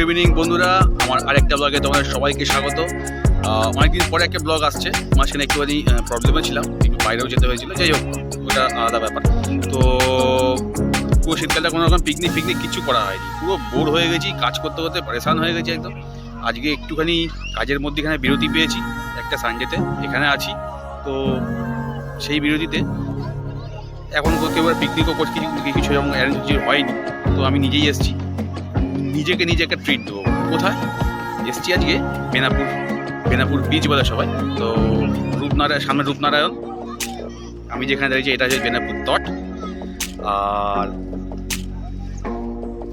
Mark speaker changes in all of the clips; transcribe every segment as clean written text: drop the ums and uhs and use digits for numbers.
Speaker 1: Evening বন্ধুরা, আমার আরেকটা ব্লগে তোমাদের সবাইকে স্বাগত। অনেকদিন পরে একটা ব্লগ আসছে। মাঝখানে একটুখানি প্রবলেমে ছিলাম, একটু বাইরেও যেতে হয়েছিল, যাই হোক ওটা আলাদা ব্যাপার। তো পুরো শীতকালটা কোনো রকম পিকনিক কিছু করা হয়নি, পুরো বোর হয়ে গেছি, কাজ করতে করতে পরেশান হয়ে গেছি একদম। আজকে একটুখানি কাজের মধ্যে এখানে বিরতি পেয়েছি একটা সানডেতে, এখানে আছি। তো সেই বিরতিতে এখন কেউ পিকনিকও করছি, কিছু এরকম অ্যারেঞ্জ হয়নি, তো আমি নিজেই এসেছি, নিজে একটা ট্রিট দেবো। কোথায় এসছি আজকে? বেনাপুর বিচ বলে সবাই। তো সামনে রূপনারায়ণ, আমি যেখানে দাঁড়িয়েছি এটা হচ্ছে বেনাপুর তট। আর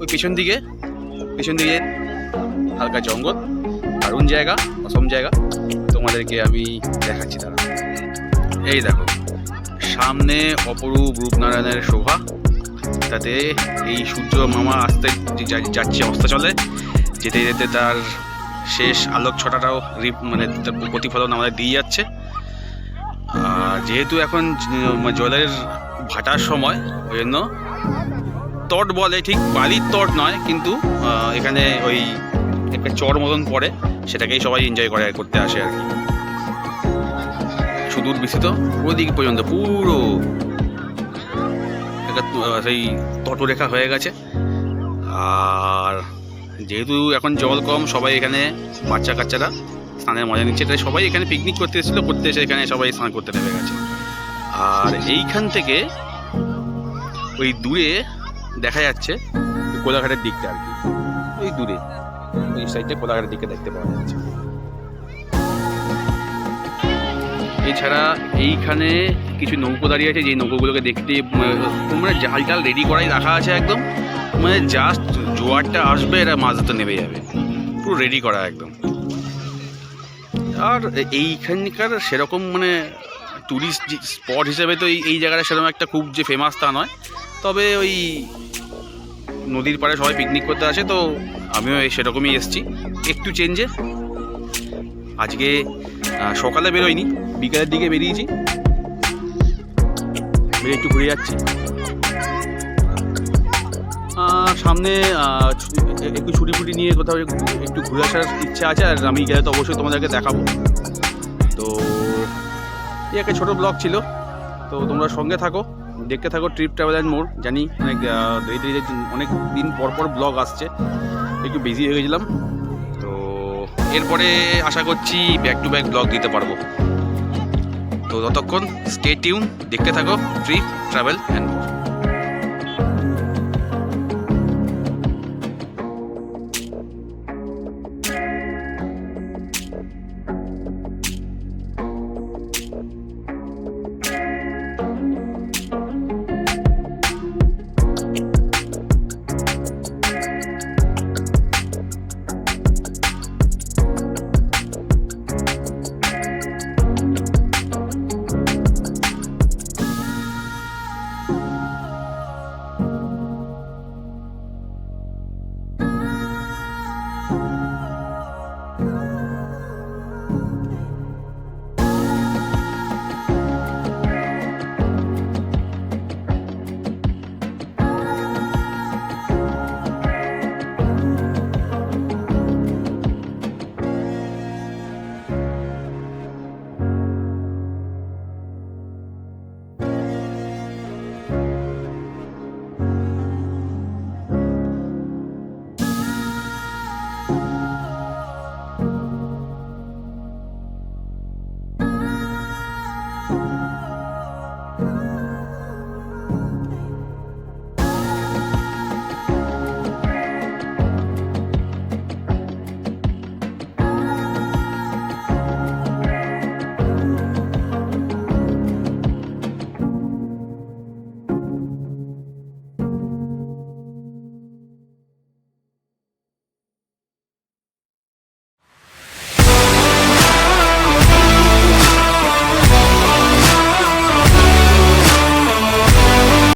Speaker 1: ওই পেছন দিকে হালকা জঙ্গল, দারুণ জায়গা, অসম জায়গা, তোমাদেরকে আমি দেখাচ্ছি। তারা এই দেখো সামনে অপরূপ রূপনারায়ণের শোভা, তাতে এই সূর্য মামা আসতে যাচ্ছে অস্তাচলে, যেতে যেতে তার শেষ আলোক ছটাটাও মানে তার প্রতিফলন আমাদের দিয়ে যাচ্ছে। আর যেহেতু এখন জলের ভাটার সময়, ওই জন্য তট বলে, ঠিক বালির তট নয়, কিন্তু এখানে ওই একটা চর মতন পড়ে, সেটাকেই সবাই এনজয় করতে আসে আর কি। সুদূর বিস্তৃত ওদিক পর্যন্ত পুরো সেই তটরেখা হয়ে গেছে। আর যেহেতু এখন জল কম, সবাই এখানে বাচ্চারা স্নানের মজা নিচ্ছে, তাই সবাই এখানে পিকনিক করতে এসে এখানে সবাই স্নান করতে নেমে গেছে। আর এইখান থেকে ওই দূরে দেখা যাচ্ছে কোলাঘাটের দিকটা আর কি, ওই দূরে ওই সাইডে কোলাঘাটের দিকে দেখতে পাওয়া যাচ্ছে। এছাড়া এইখানে কিছু নৌকো দাঁড়িয়ে আছে, যেই নৌকোগুলোকে দেখতে মানে জাল রেডি করাই রাখা আছে একদম, মানে জাস্ট জোয়ারটা আসবে এরা মাছ ধরতে নেমে যাবে, পুরো রেডি করা একদম। আর এইখানকার সেরকম মানে ট্যুরিস্ট স্পট হিসেবে তো এই জায়গাটা সেরকম একটা খুব যে ফেমাস তা নয়, তবে ওই নদীর পাড়ে সবাই পিকনিক করতে আসে, তো আমিও সেরকমই এসেছি একটু চেঞ্জে। আজকে সকালে বেরোয়নি, বিকালের দিকে বেরিয়েছি, একটু ঘুরে যাচ্ছি। সামনে একটু ছুটি নিয়ে কোথাও একটু ঘুরে আসার ইচ্ছা আছে, আর আমি গেলে তো অবশ্যই তোমাদেরকে দেখাবো। তো এই একটা ছোটো ব্লগ ছিল, তো তোমরা সঙ্গে থাকো, দেখতে থাকো ট্রিপ ট্রাভেল অ্যান্ড মোর। জানি অনেক দিন পর ব্লগ আসছে, একটু বিজি হয়ে গেছিলাম, তো এরপরে আশা করছি ব্যাক টু ব্যাক ব্লগ দিতে পারবো। তো ততক্ষণ স্টে টিউন, দেখতে থাকো ট্রিপ ট্রাভেল অ্যান্ড মোর।